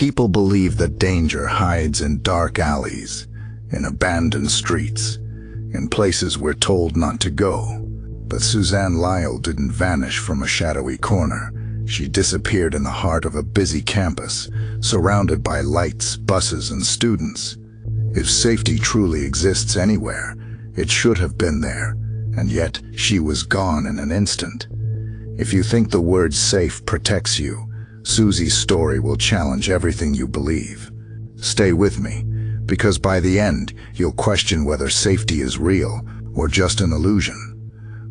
People believe that danger hides in dark alleys, in abandoned streets, in places we're told not to go. But Suzanne Lyall didn't vanish from a shadowy corner. She disappeared in the heart of a busy campus, surrounded by lights, buses, and students. If safety truly exists anywhere, it should have been there, and yet she was gone in an instant. If you think the word safe protects you, Suzy's story will challenge everything you believe. Stay with me, because by the end, you'll question whether safety is real or just an illusion.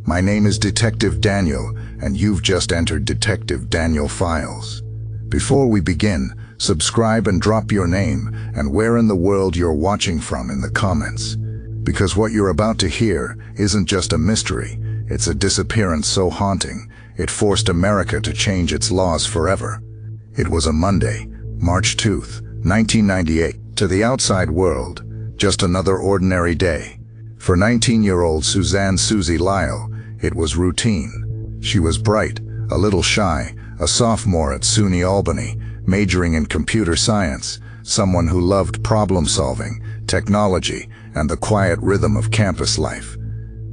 My name is Detective Daniel, and you've just entered Detective Daniel Files. Before we begin, subscribe and drop your name and where in the world you're watching from in the comments. Because what you're about to hear isn't just a mystery, it's a disappearance so haunting, it forced America to change its laws forever. It was a Monday, March 2nd, 1998. To the outside world, just another ordinary day. For 19-year-old Suzanne Suzy Lyall, it was routine. She was bright, a little shy, a sophomore at SUNY Albany, majoring in computer science, someone who loved problem-solving, technology, and the quiet rhythm of campus life.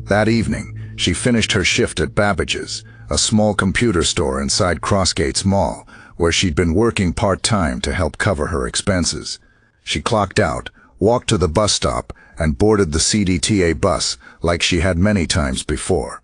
That evening, she finished her shift at Babbage's, a small computer store inside Crossgates Mall, where she'd been working part-time to help cover her expenses. She clocked out, walked to the bus stop, and boarded the CDTA bus like she had many times before.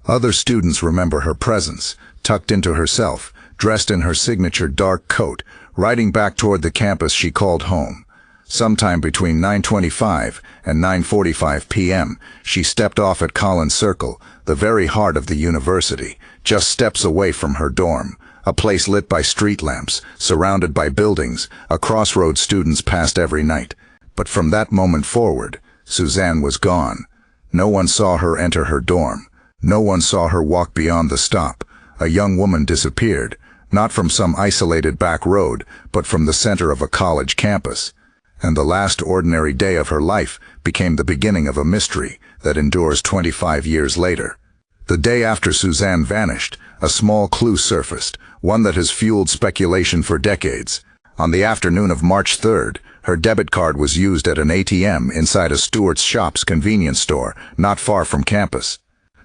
Other students remember her presence, tucked into herself, dressed in her signature dark coat, riding back toward the campus she called home. Sometime between 9:25 and 9:45 p.m., she stepped off at Collins Circle, the very heart of the university, just steps away from her dorm, a place lit by street lamps, surrounded by buildings, a crossroad students passed every night. But from that moment forward, Suzanne was gone. No one saw her enter her dorm. No one saw her walk beyond the stop. A young woman disappeared, not from some isolated back road, but from the center of a college campus. And the last ordinary day of her life became the beginning of a mystery that endures 25 years later. The day after Suzanne vanished, a small clue surfaced, one that has fueled speculation for decades. On the afternoon of March 3rd, her debit card was used at an ATM inside a Stewart's Shops convenience store not far from campus.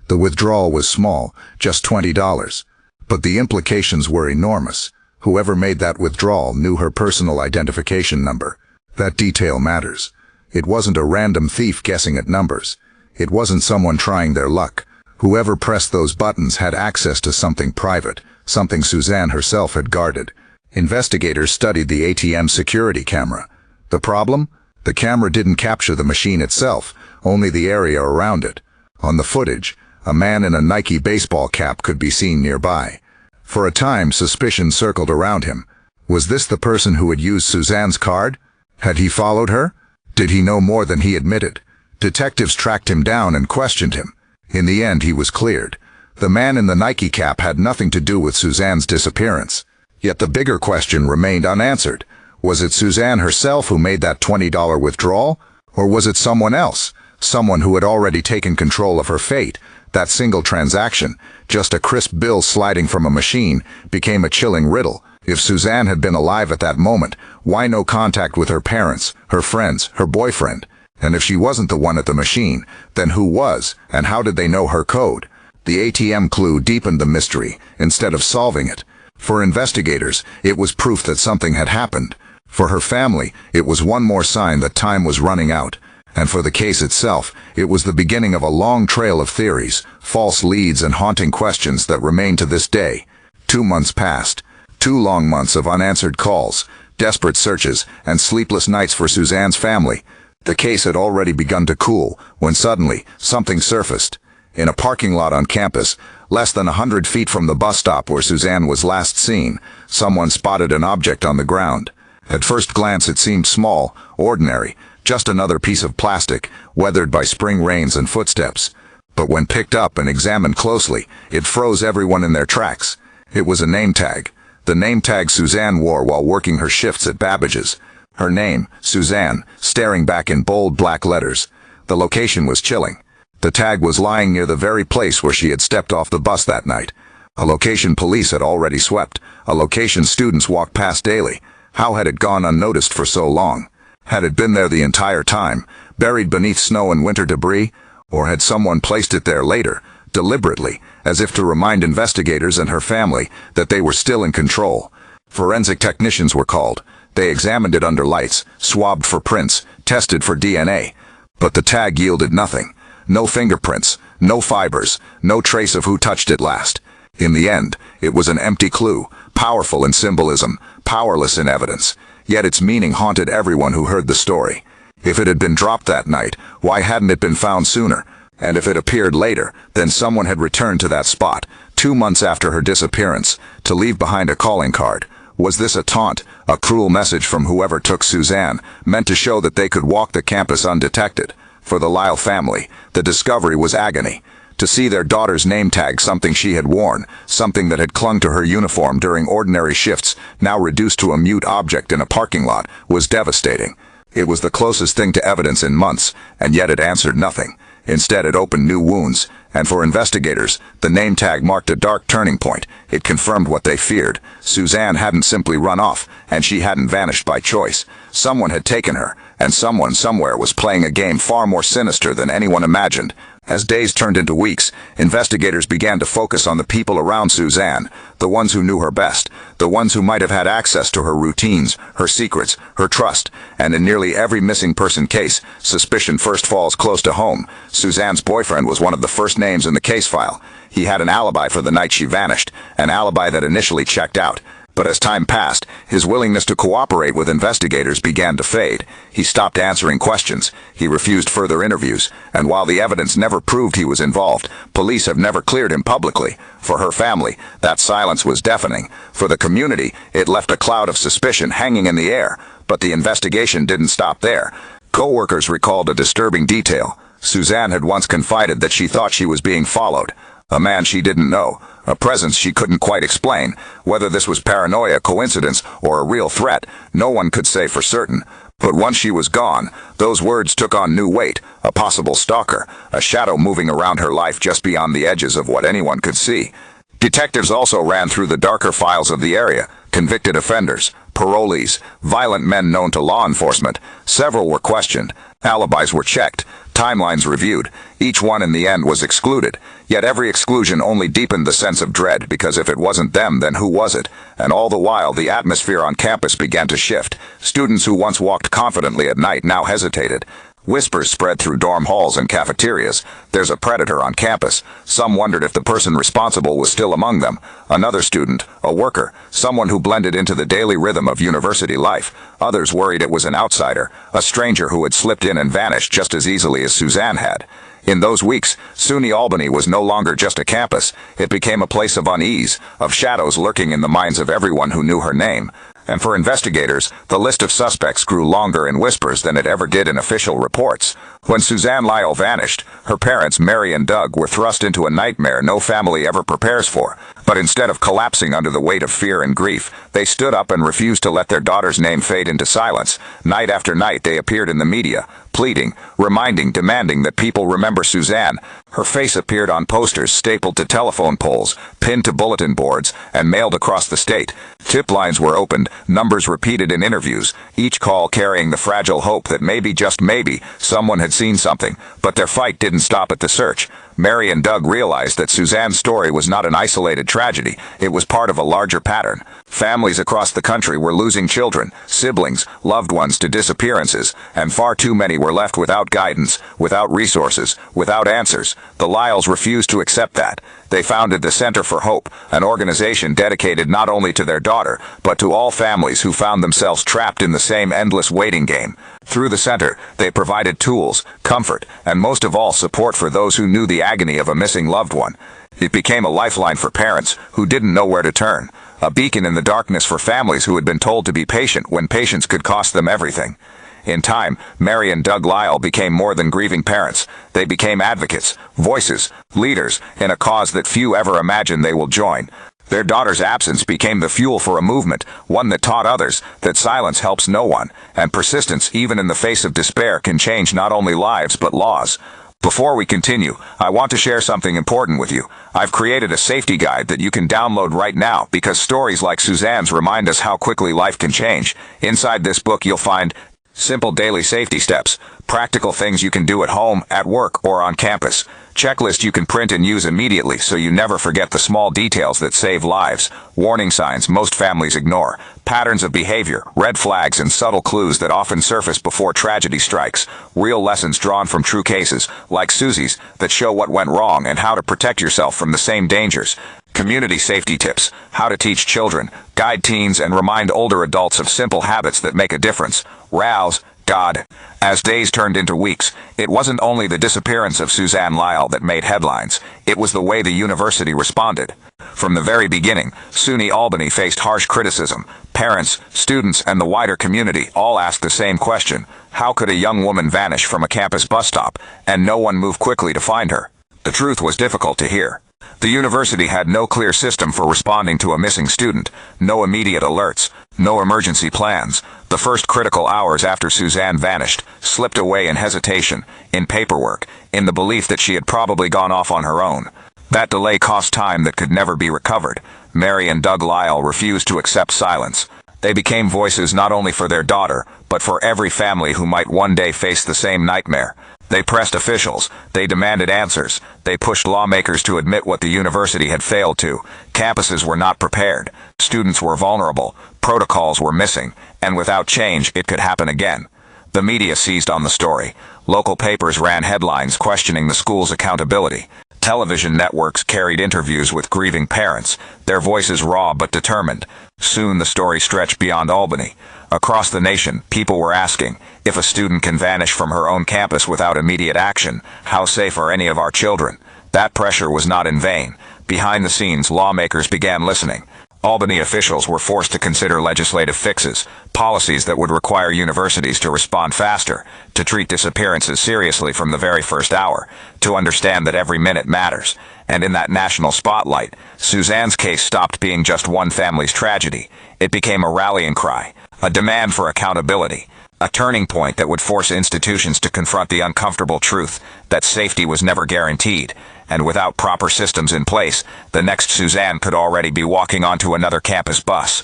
The withdrawal was small, just $20. But the implications were enormous. Whoever made that withdrawal knew her personal identification number. That detail matters. It wasn't a random thief guessing at numbers. It wasn't someone trying their luck. Whoever pressed those buttons had access to something private, something Suzanne herself had guarded. Investigators studied the ATM security camera. The problem? The camera didn't capture the machine itself, only the area around it. On the footage, a man in a Nike baseball cap could be seen nearby. For a time, suspicion circled around him. Was this the person who had used Suzanne's card? Had he followed her? Did he know more than he admitted? Detectives tracked him down and questioned him. In the end, he was cleared. The man in the Nike cap had nothing to do with Suzanne's disappearance. Yet the bigger question remained unanswered. Was it Suzanne herself who made that $20 withdrawal? Or was it someone else? Someone who had already taken control of her fate? That single transaction, just a crisp bill sliding from a machine, became a chilling riddle. If Suzanne had been alive at that moment, why no contact with her parents, her friends, her boyfriend? And if she wasn't the one at the machine, then who was, and how did they know her code? The ATM clue deepened the mystery, instead of solving it. For investigators, it was proof that something had happened. For her family, it was one more sign that time was running out. And for the case itself, it was the beginning of a long trail of theories, false leads and haunting questions that remain to this day. 2 months passed. 2 long months of unanswered calls, desperate searches, and sleepless nights for Suzanne's family. The case had already begun to cool, when suddenly, something surfaced. In a parking lot on campus, less than 100 feet from the bus stop where Suzanne was last seen, someone spotted an object on the ground. At first glance it seemed small, ordinary, just another piece of plastic, weathered by spring rains and footsteps. But when picked up and examined closely, it froze everyone in their tracks. It was a name tag. The name tag Suzanne wore while working her shifts at Babbage's. Her name, Suzanne, staring back in bold black letters. The location was chilling. The tag was lying near the very place where she had stepped off the bus that night. A location police had already swept. A location students walked past daily. How had it gone unnoticed for so long? Had it been there the entire time, buried beneath snow and winter debris? Or had someone placed it there later, deliberately, as if to remind investigators and her family that they were still in control? Forensic technicians were called. They examined it under lights, swabbed for prints, tested for DNA. But the tag yielded nothing. No fingerprints, no fibers, no trace of who touched it last. In the end, it was an empty clue, powerful in symbolism, powerless in evidence. Yet its meaning haunted everyone who heard the story. If it had been dropped that night, why hadn't it been found sooner? And if it appeared later, then someone had returned to that spot, 2 months after her disappearance, to leave behind a calling card. Was this a taunt, a cruel message from whoever took Suzanne, meant to show that they could walk the campus undetected? For the Lyall family, the discovery was agony. To see their daughter's name tag, something she had worn, something that had clung to her uniform during ordinary shifts, now reduced to a mute object in a parking lot, was devastating. It was the closest thing to evidence in months, and yet it answered nothing. Instead, it opened new wounds, and for investigators, the name tag marked a dark turning point. It confirmed what they feared. Suzanne hadn't simply run off, and she hadn't vanished by choice. Someone had taken her, and someone somewhere was playing a game far more sinister than anyone imagined. As days turned into weeks, investigators began to focus on the people around Suzanne, the ones who knew her best, the ones who might have had access to her routines, her secrets, her trust. And in nearly every missing person case, suspicion first falls close to home. Suzanne's boyfriend was one of the first names in the case file. He had an alibi for the night she vanished, an alibi that initially checked out. But as time passed, his willingness to cooperate with investigators began to fade. He stopped answering questions. He refused further interviews. And while the evidence never proved he was involved, police have never cleared him publicly. For her family, that silence was deafening. For the community, it left a cloud of suspicion hanging in the air. But the investigation didn't stop there. Co-workers recalled a disturbing detail. Suzanne had once confided that she thought she was being followed. A man she didn't know, a presence she couldn't quite explain. Whether this was paranoia, coincidence, or a real threat, no one could say for certain. But once she was gone, those words took on new weight. A possible stalker, a shadow moving around her life just beyond the edges of what anyone could see. Detectives also ran through the darker files of the area. Convicted offenders, parolees, violent men known to law enforcement. Several were questioned. Alibis were checked. Timelines reviewed. Each one in the end was excluded. Yet every exclusion only deepened the sense of dread, because if it wasn't them, then who was it? And all the while, the atmosphere on campus began to shift. Students who once walked confidently at night now hesitated. Whispers spread through dorm halls and cafeterias. There's a predator on campus. Some wondered if the person responsible was still among them. Another student, a worker, someone who blended into the daily rhythm of university life. Others worried it was an outsider, a stranger who had slipped in and vanished just as easily as Suzanne had. In those weeks, SUNY Albany was no longer just a campus. It became a place of unease, of shadows lurking in the minds of everyone who knew her name. And for investigators, the list of suspects grew longer in whispers than it ever did in official reports. When Suzanne Lyall vanished, her parents, Mary and Doug, were thrust into a nightmare no family ever prepares for. But instead of collapsing under the weight of fear and grief, they stood up and refused to let their daughter's name fade into silence. Night after night, they appeared in the media, pleading, reminding, demanding that people remember Suzanne. Her face appeared on posters stapled to telephone poles, pinned to bulletin boards, and mailed across the state. Tip lines were opened, numbers repeated in interviews, each call carrying the fragile hope that maybe, just maybe, someone had seen something. But their fight didn't stop at the search. Mary and Doug realized that Suzanne's story was not an isolated tragedy. It was part of a larger pattern. Families across the country were losing children, siblings, loved ones to disappearances, and far too many were left without guidance, without resources, without answers. The Lyalls refused to accept that. They founded the Center for Hope, an organization dedicated not only to their daughter, but to all families who found themselves trapped in the same endless waiting game. Through the center, they provided tools, comfort, and most of all support for those who knew the agony of a missing loved one. It became a lifeline for parents who didn't know where to turn, a beacon in the darkness for families who had been told to be patient when patience could cost them everything. In time, Mary and Doug Lyall became more than grieving parents. They became advocates, voices, leaders, in a cause that few ever imagine they will join. Their daughter's absence became the fuel for a movement, one that taught others that silence helps no one, and persistence, even in the face of despair, can change not only lives but laws. Before we continue, I want to share something important with you. I've created a safety guide that you can download right now because stories like Suzanne's remind us how quickly life can change. Inside this book you'll find simple daily safety steps, practical things you can do at home, at work, or on campus. Checklist you can print and use immediately so you never forget the small details that save lives. Warning signs most families ignore. Patterns of behavior, red flags, and subtle clues that often surface before tragedy strikes. Real lessons drawn from true cases, like Suzy's, that show what went wrong and how to protect yourself from the same dangers. Community safety tips, how to teach children, guide teens, and remind older adults of simple habits that make a difference. Rouse, God. As days turned into weeks, it wasn't only the disappearance of Suzanne Lyall that made headlines, it was the way the university responded. From the very beginning, SUNY Albany faced harsh criticism. Parents, students, and the wider community all asked the same question: how could a young woman vanish from a campus bus stop, and no one move quickly to find her? The truth was difficult to hear. The university had no clear system for responding to a missing student, no immediate alerts, no emergency plans. The first critical hours after Suzanne vanished slipped away in hesitation, in paperwork, in the belief that she had probably gone off on her own. That delay cost time that could never be recovered. Mary and Doug Lyall refused to accept silence. They became voices not only for their daughter, but for every family who might one day face the same nightmare. They pressed officials, they demanded answers, they pushed lawmakers to admit what the university had failed to. Campuses were not prepared, students were vulnerable, protocols were missing, and without change it could happen again. The media seized on the story. Local papers ran headlines questioning the school's accountability. Television networks carried interviews with grieving parents, their voices raw but determined. Soon the story stretched beyond Albany. Across the nation, people were asking, if a student can vanish from her own campus without immediate action, how safe are any of our children? That pressure was not in vain. Behind the scenes, lawmakers began listening. Albany officials were forced to consider legislative fixes, policies that would require universities to respond faster, to treat disappearances seriously from the very first hour, to understand that every minute matters. And in that national spotlight, Suzanne's case stopped being just one family's tragedy. It became a rallying cry, a demand for accountability, a turning point that would force institutions to confront the uncomfortable truth that safety was never guaranteed. And without proper systems in place, the next Suzanne could already be walking onto another campus bus.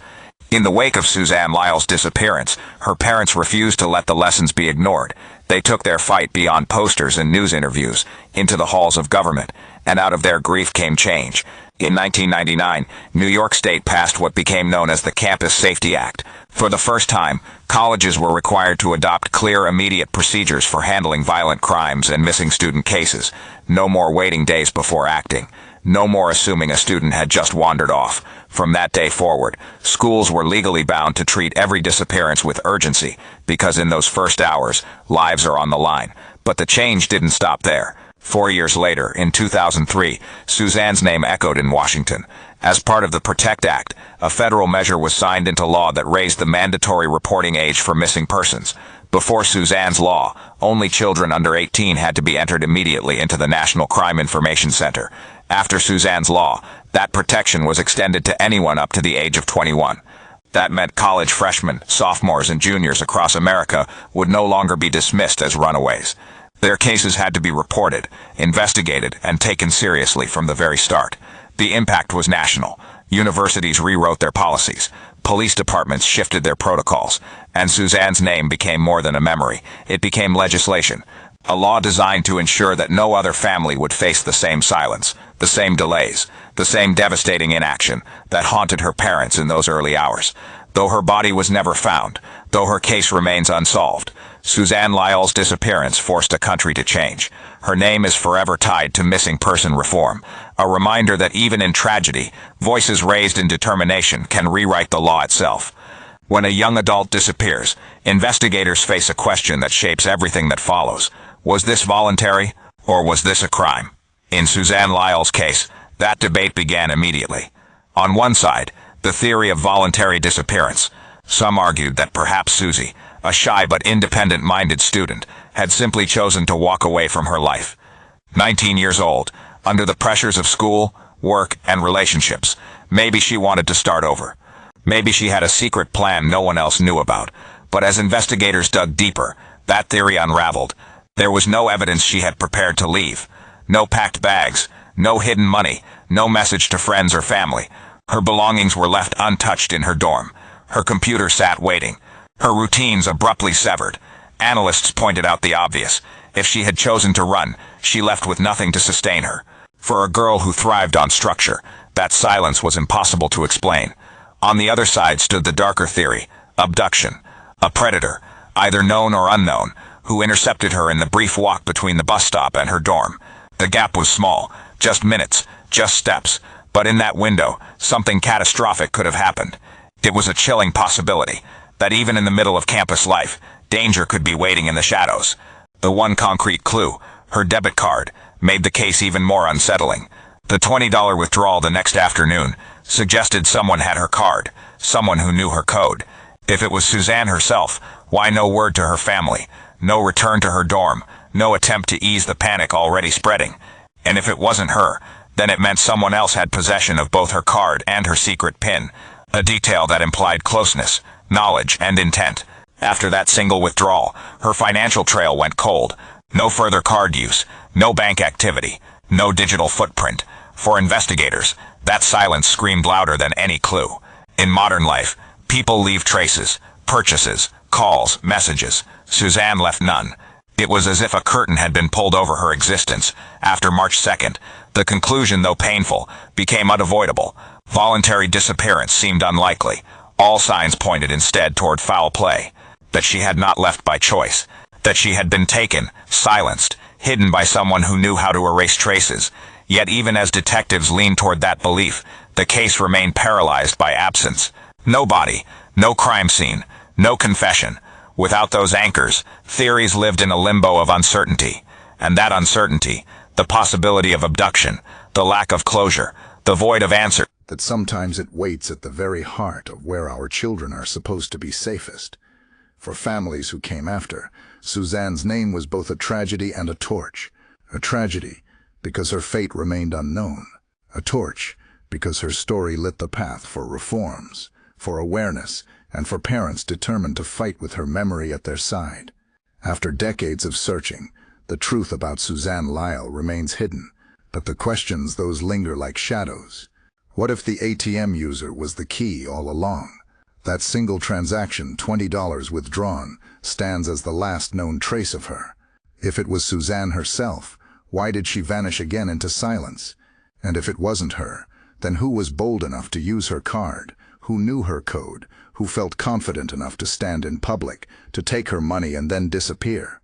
In the wake of Suzanne Lyall's disappearance, her parents refused to let the lessons be ignored. They took their fight beyond posters and news interviews, into the halls of government, and out of their grief came change. In 1999, New York State passed what became known as the Campus Safety Act. For the first time, colleges were required to adopt clear, immediate procedures for handling violent crimes and missing student cases. No more waiting days before acting. No more assuming a student had just wandered off. From that day forward, schools were legally bound to treat every disappearance with urgency, because in those first hours, lives are on the line. But the change didn't stop there. 4 years later, in 2003, Suzanne's name echoed in Washington. As part of the PROTECT Act, a federal measure was signed into law that raised the mandatory reporting age for missing persons. Before Suzanne's law, only children under 18 had to be entered immediately into the National Crime Information Center. After Suzanne's law, that protection was extended to anyone up to the age of 21. That meant college freshmen, sophomores, and juniors across America would no longer be dismissed as runaways. Their cases had to be reported, investigated, and taken seriously from the very start. The impact was national. Universities rewrote their policies. Police departments shifted their protocols. And Suzanne's name became more than a memory. It became legislation. A law designed to ensure that no other family would face the same silence, the same delays, the same devastating inaction that haunted her parents in those early hours. Though her body was never found, though her case remains unsolved, Suzanne Lyall's disappearance forced a country to change. Her name is forever tied to missing person reform, a reminder that even in tragedy, voices raised in determination can rewrite the law itself. When a young adult disappears, investigators face a question that shapes everything that follows. Was this voluntary, or was this a crime? In Suzanne Lyall's case, that debate began immediately. On one side, the theory of voluntary disappearance. Some argued that perhaps Suzy, a shy but independent-minded student, had simply chosen to walk away from her life. 19 years old, under the pressures of school, work, and relationships, maybe she wanted to start over. Maybe she had a secret plan no one else knew about. But as investigators dug deeper, that theory unraveled. There was no evidence she had prepared to leave. No packed bags, no hidden money, no message to friends or family. Her belongings were left untouched in her dorm. Her computer sat waiting. Her routines abruptly severed. Analysts pointed out the obvious. If she had chosen to run, she left with nothing to sustain her. For a girl who thrived on structure, that silence was impossible to explain. On the other side stood the darker theory: abduction. A predator, either known or unknown, who intercepted her in the brief walk between the bus stop and her dorm. The gap was small, just minutes, just steps, but in that window, something catastrophic could have happened. It was a chilling possibility, that even in the middle of campus life, danger could be waiting in the shadows. The one concrete clue, her debit card, made the case even more unsettling. The $20 withdrawal the next afternoon suggested someone had her card, someone who knew her code. If it was Suzanne herself, why no word to her family, no return to her dorm, no attempt to ease the panic already spreading? And if it wasn't her, then it meant someone else had possession of both her card and her secret PIN, a detail that implied closeness, knowledge, and intent. After that single withdrawal, her financial trail went cold. No further card use, no bank activity, no digital footprint. For investigators, that silence screamed louder than any clue. In modern life, people leave traces, purchases, calls, messages. Suzanne left none. It was as if a curtain had been pulled over her existence. After March 2nd, the conclusion, though painful, became unavoidable. Voluntary disappearance seemed unlikely. All signs pointed instead toward foul play. That she had not left by choice. That she had been taken, silenced, hidden by someone who knew how to erase traces. Yet even as detectives leaned toward that belief, the case remained paralyzed by absence. No body, no crime scene, no confession. Without those anchors, theories lived in a limbo of uncertainty. And that uncertainty, the possibility of abduction, the lack of closure, the void of answer. That sometimes it waits at the very heart of where our children are supposed to be safest. For families who came after, Suzanne's name was both a tragedy and a torch. A tragedy because her fate remained unknown. A torch because her story lit the path for reforms, for awareness, and for parents determined to fight with her memory at their side. After decades of searching, the truth about Suzanne Lyall remains hidden, but the questions, those linger like shadows. What if the ATM user was the key all along? That single transaction, $20 withdrawn, stands as the last known trace of her. If it was Suzanne herself, why did she vanish again into silence? And if it wasn't her, then who was bold enough to use her card? Who knew her code? Who felt confident enough to stand in public, to take her money and then disappear?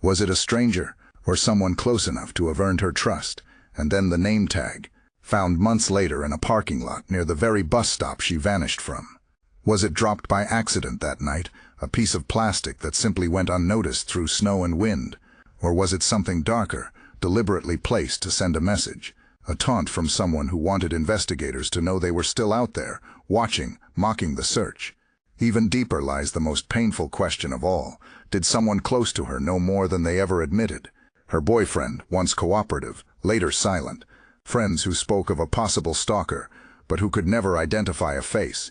Was it a stranger, or someone close enough to have earned her trust? And then the name tag, found months later in a parking lot near the very bus stop she vanished from. Was it dropped by accident that night, a piece of plastic that simply went unnoticed through snow and wind? Or was it something darker, deliberately placed to send a message, a taunt from someone who wanted investigators to know they were still out there, watching, mocking the search? Even deeper lies the most painful question of all. Did someone close to her know more than they ever admitted? Her boyfriend, once cooperative, later silent. Friends who spoke of a possible stalker, but who could never identify a face.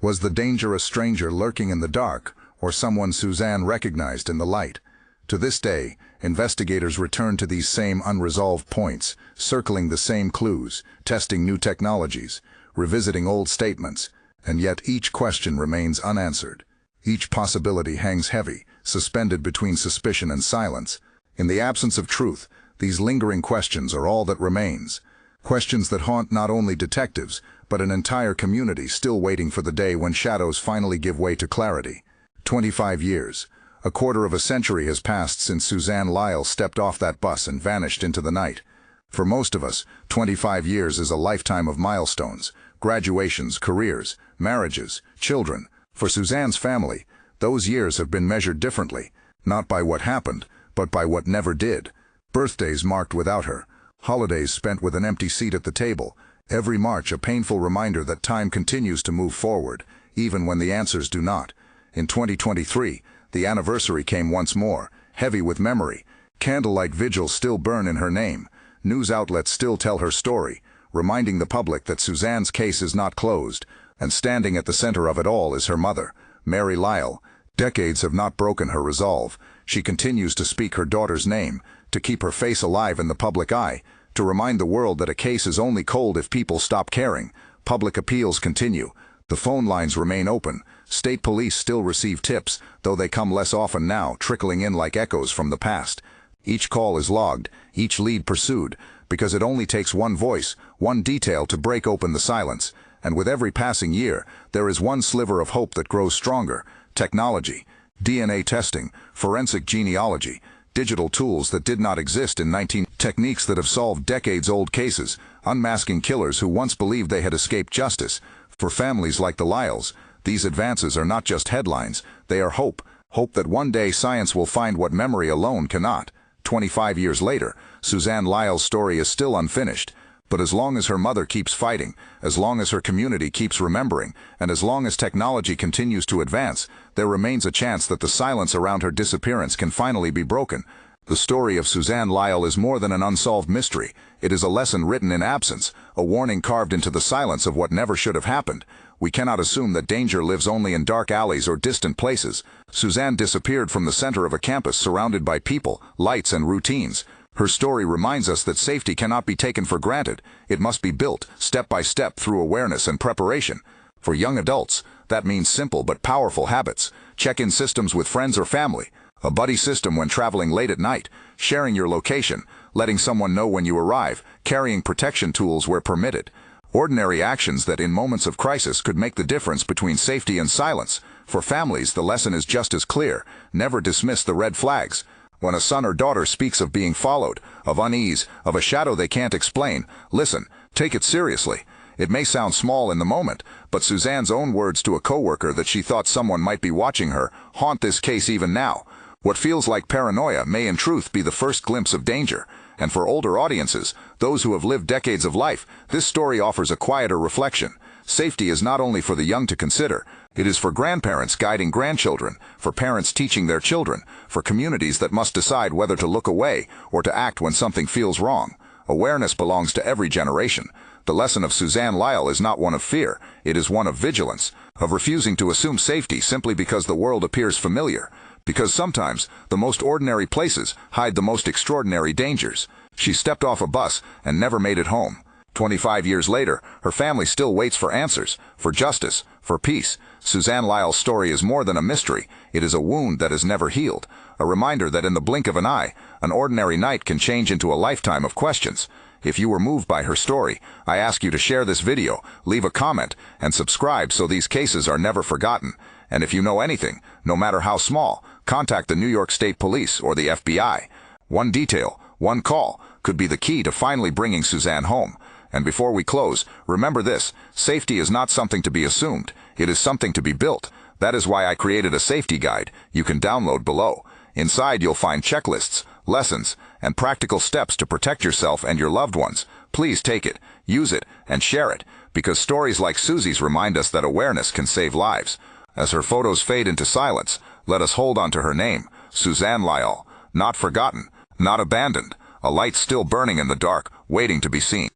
Was the danger a stranger lurking in the dark, or someone Suzanne recognized in the light? To this day, investigators return to these same unresolved points, circling the same clues, testing new technologies, revisiting old statements, and yet each question remains unanswered. Each possibility hangs heavy, suspended between suspicion and silence. In the absence of truth, these lingering questions are all that remains. Questions that haunt not only detectives, but an entire community still waiting for the day when shadows finally give way to clarity. 25 years. A quarter of a century has passed since Suzanne Lyall stepped off that bus and vanished into the night. For most of us, 25 years is a lifetime of milestones, graduations, careers, marriages, children. For Suzanne's family, those years have been measured differently, not by what happened, but by what never did. Birthdays marked without her, holidays spent with an empty seat at the table, every March a painful reminder that time continues to move forward, even when the answers do not. In 2023, the anniversary came once more, heavy with memory. Candlelight vigils still burn in her name. News outlets still tell her story, reminding the public that Suzanne's case is not closed, and standing at the center of it all is her mother, Mary Lyall. Decades have not broken her resolve. she continues to speak her daughter's name, to keep her face alive in the public eye, to remind the world that a case is only cold if people stop caring. Public appeals continue. The phone lines remain open. State police still receive tips, though they come less often now, trickling in like echoes from the past. Each call is logged, each lead pursued, because it only takes one voice, one detail to break open the silence. And with every passing year, there is one sliver of hope that grows stronger. Technology, DNA testing, forensic genealogy, digital tools that did not exist in techniques that have solved decades-old cases, unmasking killers who once believed they had escaped justice. For families like the Lyalls, these advances are not just headlines, they are hope. Hope that one day science will find what memory alone cannot. 25 years later, Suzanne Lyall's story is still unfinished. But as long as her mother keeps fighting, as long as her community keeps remembering, and as long as technology continues to advance, there remains a chance that the silence around her disappearance can finally be broken. The story of Suzanne Lyall is more than an unsolved mystery. It is a lesson written in absence, a warning carved into the silence of what never should have happened. We cannot assume that danger lives only in dark alleys or distant places. Suzanne disappeared from the center of a campus surrounded by people, lights, and routines. Her story reminds us that safety cannot be taken for granted. It must be built, step by step, through awareness and preparation. For young adults, that means simple but powerful habits. Check-in systems with friends or family. A buddy system when traveling late at night. Sharing your location. Letting someone know when you arrive. Carrying protection tools where permitted. Ordinary actions that in moments of crisis could make the difference between safety and silence. For families, the lesson is just as clear. Never dismiss the red flags. When a son or daughter speaks of being followed, of unease, of a shadow they can't explain, listen, take it seriously. It may sound small in the moment, but Suzanne's own words to a coworker that she thought someone might be watching her haunt this case even now. What feels like paranoia may in truth be the first glimpse of danger. And for older audiences, those who have lived decades of life, this story offers a quieter reflection. Safety is not only for the young to consider, it is for grandparents guiding grandchildren, for parents teaching their children, for communities that must decide whether to look away or to act when something feels wrong. Awareness belongs to every generation. The lesson of Suzanne Lyall is not one of fear, it is one of vigilance, of refusing to assume safety simply because the world appears familiar. Because sometimes, the most ordinary places hide the most extraordinary dangers. She stepped off a bus and never made it home. 25 years later, her family still waits for answers, for justice, for peace. Suzanne Lyall's story is more than a mystery. It is a wound that is never healed. A reminder that in the blink of an eye, an ordinary night can change into a lifetime of questions. If you were moved by her story, I ask you to share this video, leave a comment, and subscribe so these cases are never forgotten. And if you know anything, no matter how small, contact the New York State Police or the FBI. One detail, one call, could be the key to finally bringing Suzanne home. And before we close, remember this, safety is not something to be assumed, it is something to be built. That is why I created a safety guide you can download below. Inside you'll find checklists, lessons, and practical steps to protect yourself and your loved ones. Please take it, use it, and share it, because stories like Suzy's remind us that awareness can save lives. As her photos fade into silence, let us hold on to her name, Suzanne Lyall, not forgotten, not abandoned, a light still burning in the dark, waiting to be seen.